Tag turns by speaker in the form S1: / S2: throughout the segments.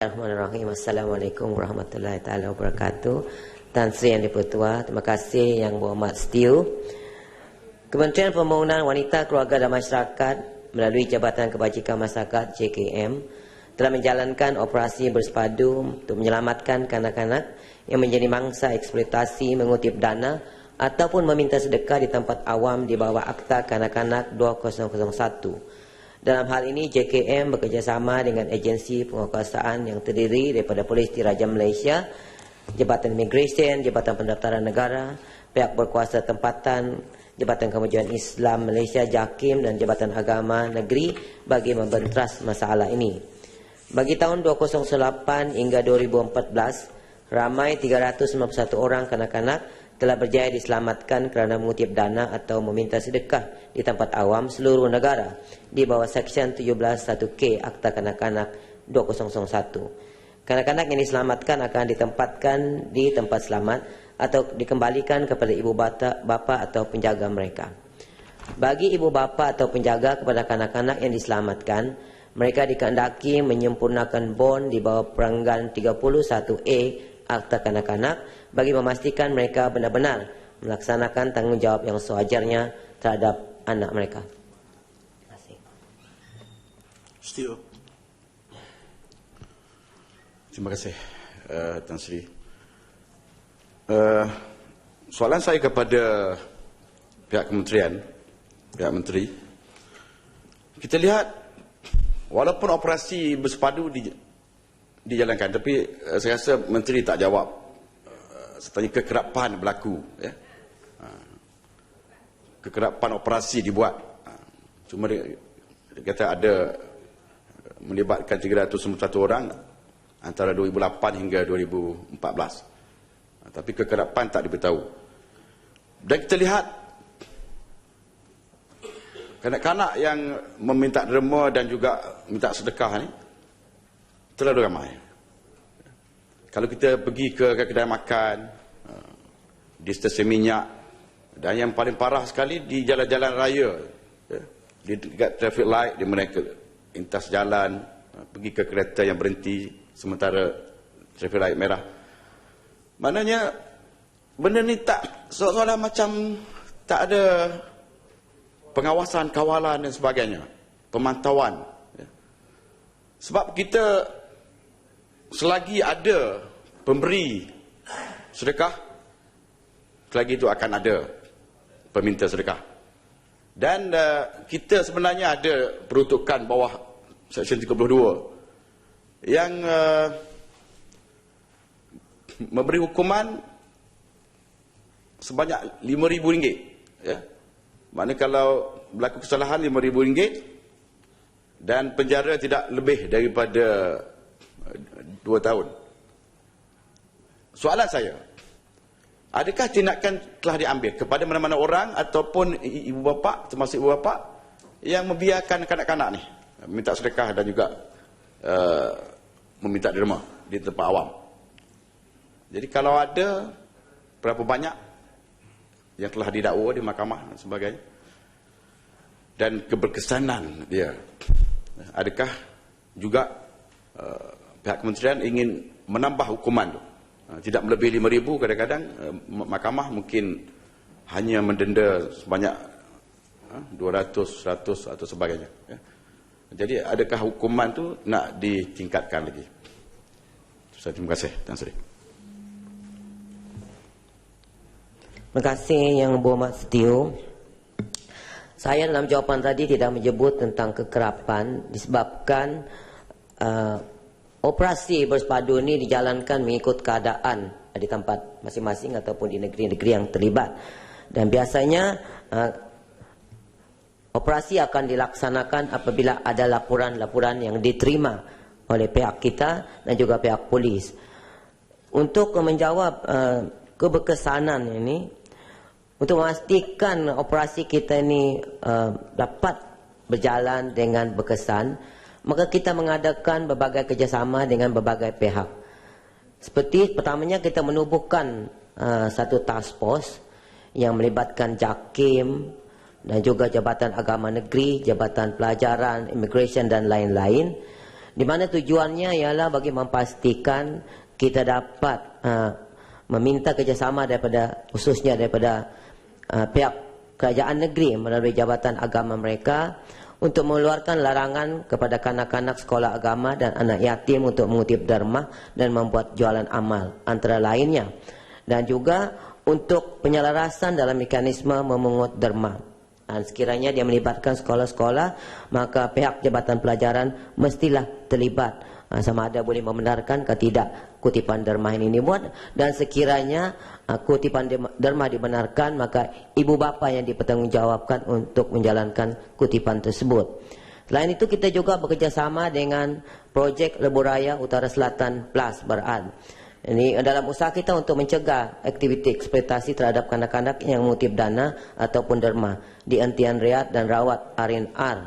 S1: Bismillahirrahmanirrahim. Assalamualaikum warahmatullahi taala wabarakatuh. Tan Sri Yang Dipertua, terima kasih Yang Berhormat Setiu. Kementerian Pembangunan Wanita, Keluarga dan Masyarakat melalui Jabatan Kebajikan Masyarakat JKM telah menjalankan operasi bersepadu untuk menyelamatkan kanak-kanak yang menjadi mangsa eksploitasi mengutip dana ataupun meminta sedekah di tempat awam di bawah Akta Kanak-Kanak 2001. Dalam hal ini JKM bekerjasama dengan agensi penguasaan yang terdiri daripada Polis Diraja Malaysia, Jabatan Imigresen, Jabatan Pendaftaran Negara, pihak berkuasa tempatan, Jabatan Kemajuan Islam Malaysia JAKIM dan Jabatan Agama Negeri bagi membentras masalah ini. Bagi tahun 2008 hingga 2014, ramai 391 orang kanak-kanak telah berjaya diselamatkan kerana mengutip dana atau meminta sedekah di tempat awam seluruh negara di bawah Seksyen 17(1)K Akta Kanak-Kanak 2001. Kanak-kanak yang diselamatkan akan ditempatkan di tempat selamat atau dikembalikan kepada ibu bapa atau penjaga mereka. Bagi ibu bapa atau penjaga kepada kanak-kanak yang diselamatkan, mereka dikehendaki menyempurnakan bond di bawah Peranggan 31A Akta Kanak-Kanak bagi memastikan mereka benar-benar melaksanakan tanggungjawab yang sewajarnya terhadap anak mereka. Terima kasih.
S2: Setiu. Terima kasih Tan Sri. Soalan saya kepada pihak kementerian, pihak menteri, kita lihat walaupun operasi bersepadu dijalankan, tapi saya rasa menteri tak jawab. Sertanya kekerapan berlaku, ya. Kekerapan operasi dibuat. Cuma dia kata ada melibatkan 391 orang antara 2008 hingga 2014. Tapi kekerapan tak diberitahu. Dan kita lihat kanak-kanak yang meminta derma dan juga minta sedekah ni terlalu ramai. Kalau kita pergi ke kedai makan, di stesen minyak, dan yang paling parah sekali di jalan-jalan raya, di dekat traffic light, di mereka lintas jalan, pergi ke kereta yang berhenti sementara traffic light merah. Maknanya benda ni tak seolah-olah macam tak ada pengawasan, kawalan dan sebagainya, pemantauan. Sebab kita selagi ada pemberi sedekah, selagi itu akan ada peminta sedekah. Dan kita sebenarnya ada peruntukan bawah Seksyen 32 yang memberi hukuman sebanyak RM5,000. Ya. Maknanya kalau berlaku kesalahan RM5,000 dan penjara tidak lebih daripada 2 tahun. Soalan saya, adakah tindakan telah diambil kepada mana-mana orang ataupun ibu bapa, termasuk ibu bapa yang membiarkan kanak-kanak ni minta sedekah dan juga meminta derma di tempat awam? Jadi kalau ada, berapa banyak yang telah didakwa di mahkamah dan sebagainya, dan keberkesanan dia, adakah juga pihak kementerian ingin menambah hukuman tu, tidak melebihi RM5,000, kadang-kadang mahkamah mungkin hanya mendenda sebanyak 200, 100 atau sebagainya, ya. Jadi adakah hukuman tu nak ditingkatkan lagi? Terima kasih Tan Sri.
S1: Terima kasih Yang Berhormat Setiu. Saya dalam jawapan tadi tidak menyebut tentang kekerapan disebabkan operasi bersepadu ini dijalankan mengikut keadaan di tempat masing-masing ataupun di negeri-negeri yang terlibat. Dan biasanya operasi akan dilaksanakan apabila ada laporan-laporan yang diterima oleh pihak kita dan juga pihak polis. Untuk menjawab keberkesanan ini, untuk memastikan operasi kita ini dapat berjalan dengan berkesan, maka kita mengadakan berbagai kerjasama dengan berbagai pihak. Seperti pertamanya kita menubuhkan satu task force yang melibatkan JAKIM dan juga Jabatan Agama Negeri, Jabatan Pelajaran, Imigresen dan lain-lain. di mana tujuannya ialah bagi memastikan kita dapat meminta kerjasama daripada, khususnya daripada pihak kerajaan negeri melalui jabatan agama mereka untuk mengeluarkan larangan kepada kanak-kanak sekolah agama dan anak yatim untuk mengutip derma dan membuat jualan amal antara lainnya, dan juga untuk penyelarasan dalam mekanisme memungut derma. Dan sekiranya dia melibatkan sekolah-sekolah, maka pihak Jabatan Pelajaran mestilah terlibat, sama ada boleh membenarkan ke tidak kutipan derma ini dibuat, dan sekiranya kutipan derma dibenarkan, maka ibu bapa yang dipertanggungjawabkan untuk menjalankan kutipan tersebut. Selain itu, kita juga bekerjasama dengan projek Lebuh Raya Utara Selatan Plus Berad. Ini dalam usaha kita untuk mencegah aktiviti eksploitasi terhadap kanak-kanak yang mengutip dana ataupun derma di Entian Riyad dan Rawat R&R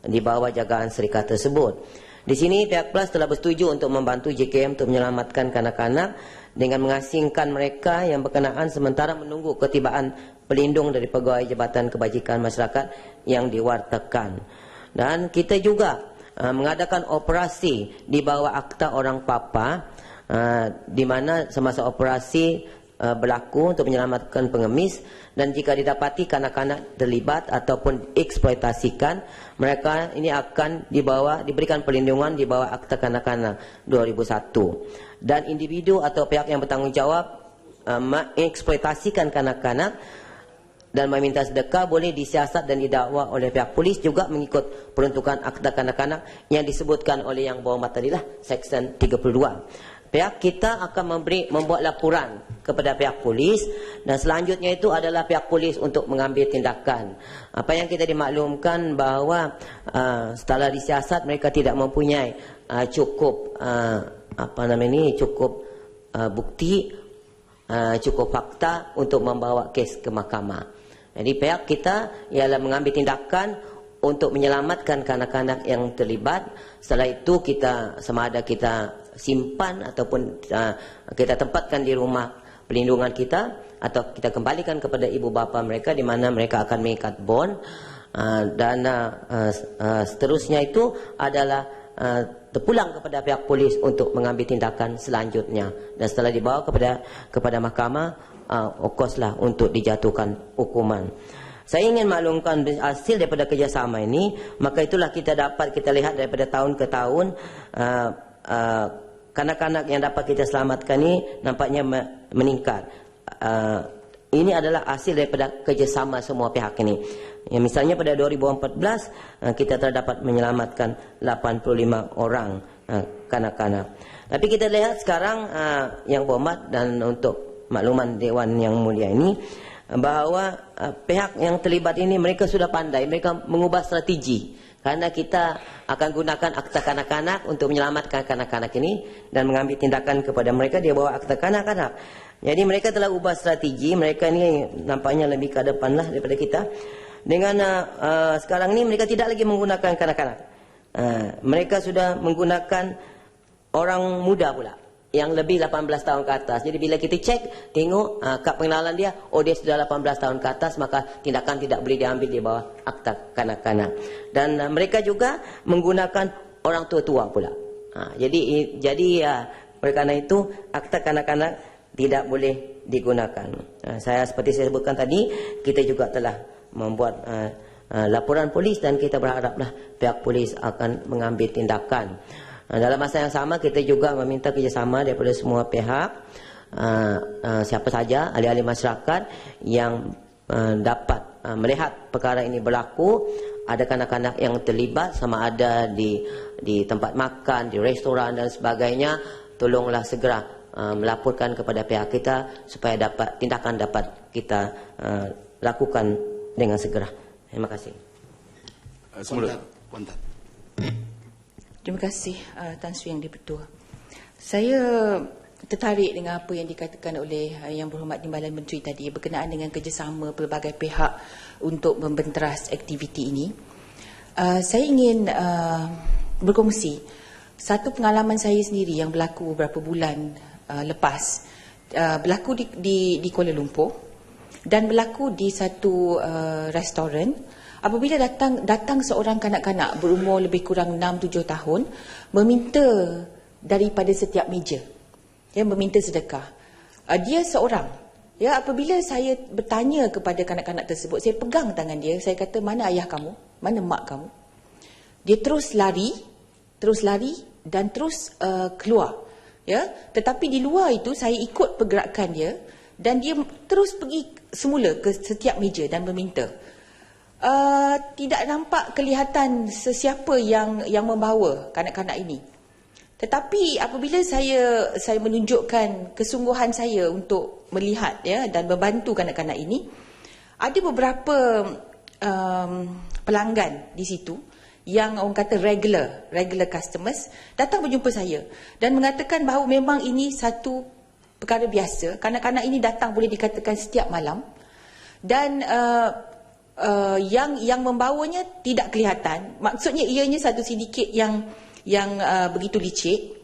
S1: di bawah jagaan syarikat tersebut. Di sini pihak Plus telah bersetuju untuk membantu JKM untuk menyelamatkan kanak-kanak dengan mengasingkan mereka yang berkenaan sementara menunggu ketibaan pelindung dari pegawai Jabatan Kebajikan Masyarakat yang diwartakan. Dan kita juga mengadakan operasi di bawah Akta Orang Papa, di mana semasa operasi berlaku untuk menyelamatkan pengemis, dan jika didapati kanak-kanak terlibat ataupun eksploitasikan, mereka ini akan diberikan perlindungan di bawah Akta Kanak-kanak 2001. Dan individu atau pihak yang bertanggungjawab mengeksploitasikan kanak-kanak dan meminta sedekah boleh disiasat dan didakwa oleh pihak polis juga mengikut peruntukan Akta Kanak-kanak yang disebutkan oleh Yang Berhormat tadilah Seksyen 32. Pihak kita akan membuat laporan kepada pihak polis, dan selanjutnya itu adalah pihak polis untuk mengambil tindakan. Apa yang kita dimaklumkan bahawa setelah disiasat mereka tidak mempunyai cukup bukti, cukup fakta untuk membawa kes ke mahkamah. Jadi pihak kita ialah mengambil tindakan untuk menyelamatkan kanak-kanak yang terlibat. Setelah itu kita sama ada kita simpan ataupun kita tempatkan di rumah pelindungan kita, atau kita kembalikan kepada ibu bapa mereka di mana mereka akan mengikat bond, dan seterusnya itu adalah terpulang kepada pihak polis untuk mengambil tindakan selanjutnya, dan setelah dibawa kepada mahkamah, okoslah untuk dijatuhkan hukuman. Saya ingin maklumkan hasil daripada kerjasama ini, maka itulah kita lihat daripada tahun ke tahun kanak-kanak yang dapat kita selamatkan ini nampaknya meningkat. Ini adalah hasil daripada kerjasama semua pihak ini. Ya, misalnya pada 2014 kita telah dapat menyelamatkan 85 orang kanak-kanak. Tapi kita lihat sekarang Yang Berhormat dan untuk makluman Dewan Yang Mulia ini, bahawa pihak yang terlibat ini mereka sudah pandai, mereka mengubah strategi. Karena kita akan gunakan Akta Kanak-kanak untuk menyelamatkan kanak-kanak ini dan mengambil tindakan kepada mereka di bawah Akta Kanak-kanak. Jadi mereka telah ubah strategi, mereka ini nampaknya lebih ke depan lah daripada kita. Dengan sekarang ini mereka tidak lagi menggunakan kanak-kanak. Mereka sudah menggunakan orang muda pula, yang lebih 18 tahun ke atas. Jadi bila kita cek, tengok kad pengenalan dia, dia sudah 18 tahun ke atas, maka tindakan tidak boleh diambil di bawah Akta Kanak-kanak. Dan mereka juga menggunakan orang tua-tua pula. Jadi oleh kerana itu Akta Kanak-kanak tidak boleh digunakan. Seperti saya sebutkan tadi, kita juga telah membuat laporan polis, dan kita berharaplah pihak polis akan mengambil tindakan. Dalam masa yang sama, kita juga meminta kerjasama daripada semua pihak, siapa saja ahli-ahli masyarakat yang dapat melihat perkara ini berlaku, ada kanak-kanak yang terlibat sama ada di tempat makan, di restoran dan sebagainya, tolonglah segera melaporkan kepada pihak kita supaya tindakan dapat kita lakukan dengan segera. Terima kasih.
S3: Terima kasih Tan Sri Yang di-Pertua. Saya tertarik dengan apa yang dikatakan oleh Yang Berhormat Timbalan Menteri tadi berkenaan dengan kerjasama pelbagai pihak untuk membenteras aktiviti ini. Saya ingin berkongsi satu pengalaman saya sendiri yang berlaku beberapa bulan lepas. Berlaku di Kuala Lumpur dan berlaku di satu restoran Apabila datang seorang kanak-kanak berumur lebih kurang 6-7 tahun meminta daripada setiap meja, meminta sedekah, dia seorang. Apabila saya bertanya kepada kanak-kanak tersebut, saya pegang tangan dia, saya kata, mana ayah kamu? Mana mak kamu? Dia terus lari dan terus keluar. Tetapi di luar itu saya ikut pergerakan dia dan dia terus pergi semula ke setiap meja dan meminta. Tidak nampak kelihatan sesiapa yang membawa kanak-kanak ini. Tetapi apabila saya menunjukkan kesungguhan saya untuk melihat dan membantu kanak-kanak ini, ada beberapa pelanggan di situ yang orang kata regular customers datang berjumpa saya dan mengatakan bahawa memang ini satu perkara biasa. Kanak-kanak ini datang boleh dikatakan setiap malam dan yang membawanya tidak kelihatan. Maksudnya ianya satu sindiket yang begitu licik.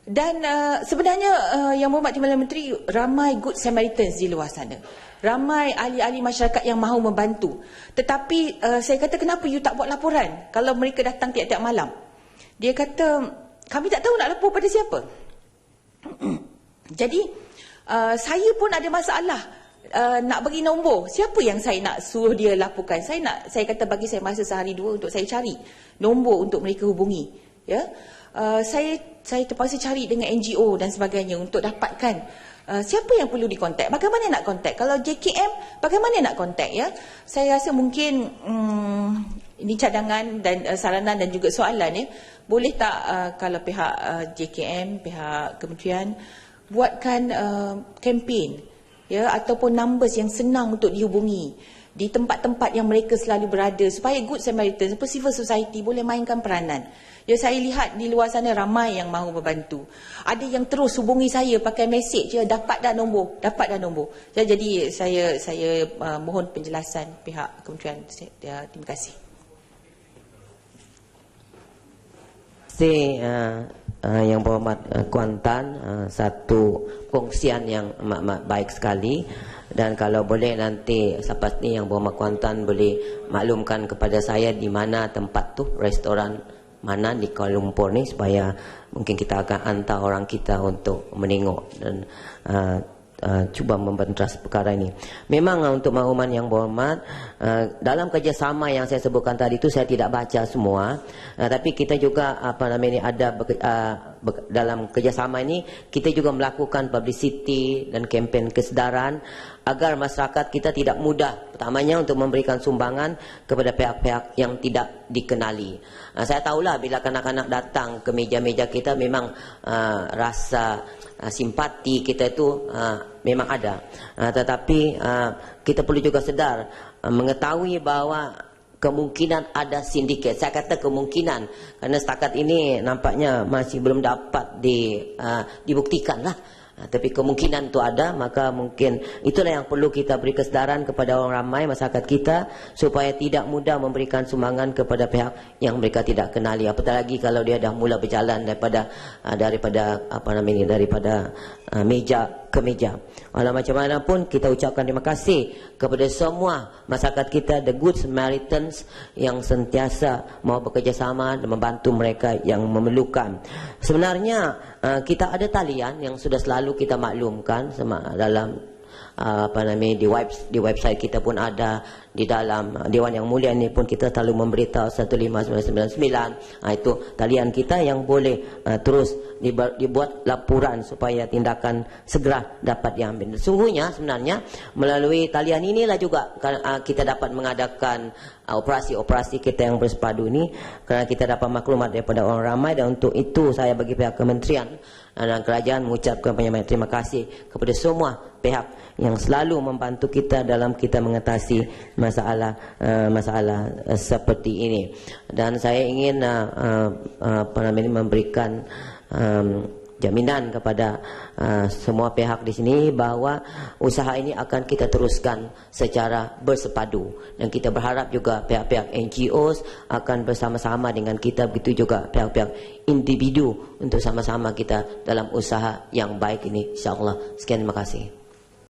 S3: Dan sebenarnya Yang Berhormat Timbalan Menteri, ramai Good Samaritans di luar sana. Ramai ahli-ahli masyarakat yang mahu membantu. Tetapi saya kata, kenapa you tak buat laporan kalau mereka datang tiap-tiap malam? Dia kata, kami tak tahu nak lapor pada siapa. Jadi saya pun ada masalah nak bagi nombor. Siapa yang saya nak suruh dia laporkan? Saya kata bagi saya masa sehari dua untuk saya cari nombor untuk mereka hubungi. Saya terpaksa cari dengan NGO dan sebagainya untuk dapatkan siapa yang perlu dikontak, bagaimana nak kontak. Kalau JKM, bagaimana nak kontak? Saya rasa mungkin ini cadangan dan saranan dan juga soalan. Boleh tak kalau pihak JKM, pihak kementerian buatkan kempen ataupun numbers yang senang untuk dihubungi di tempat-tempat yang mereka selalu berada, supaya Good Samaritan, civil society boleh mainkan peranan. Saya lihat di luar sana ramai yang mahu membantu. Ada yang terus hubungi saya pakai mesej, dapat dah nombor. Jadi saya mohon penjelasan pihak kementerian. Terima kasih.
S1: Yang Berhormat Kuantan, satu kongsian yang amat baik sekali. Dan kalau boleh nanti selepas ni Yang Berhormat Kuantan boleh maklumkan kepada saya di mana tempat tu, restoran mana di Kuala Lumpur ni, supaya mungkin kita akan hantar orang kita untuk menengok dan cuba membentras perkara ini. Memang untuk makluman Yang Berhormat, dalam kerjasama yang saya sebutkan tadi itu saya tidak baca semua, tapi kita juga ada dalam kerjasama ini kita juga melakukan publicity dan kempen kesedaran agar masyarakat kita tidak mudah, pertamanya untuk memberikan sumbangan kepada pihak-pihak yang tidak dikenali. Saya tahulah bila kanak-kanak datang ke meja-meja kita, memang rasa simpati kita itu memang ada. Tetapi kita perlu juga sedar, mengetahui bahawa kemungkinan ada sindiket. Saya kata kemungkinan, kerana setakat ini nampaknya masih belum dapat dibuktikan lah. Tapi kemungkinan itu ada, maka mungkin itulah yang perlu kita beri kesedaran kepada orang ramai masyarakat kita, supaya tidak mudah memberikan sumbangan kepada pihak yang mereka tidak kenali. Apatah lagi kalau dia dah mula berjalan daripada meja ke meja. Walau macam mana pun kita ucapkan terima kasih kepada semua masyarakat kita, the Good Samaritans, yang sentiasa mau bekerjasama dan membantu mereka yang memerlukan. Sebenarnya kita ada talian yang sudah selalu kita maklumkan dalam di website kita pun ada, di dalam Dewan Yang Mulia ini pun kita selalu memberitahu 15999. Itu talian kita yang boleh terus dibuat laporan supaya tindakan segera dapat diambil. Sungguhnya sebenarnya melalui talian inilah juga kita dapat mengadakan operasi-operasi kita yang bersepadu ini, kerana kita dapat maklumat daripada orang ramai. Dan untuk itu saya bagi pihak kementerian dan kerajaan mengucapkan banyak terima kasih kepada semua pihak yang selalu membantu kita dalam kita mengatasi masalah seperti ini. Dan saya ingin memberikan jaminan kepada semua pihak di sini bahawa usaha ini akan kita teruskan secara bersepadu, dan kita berharap juga pihak-pihak NGOs akan bersama-sama dengan kita, begitu juga pihak-pihak individu, untuk sama-sama kita dalam usaha yang baik ini, insya-Allah. Sekian, terima kasih.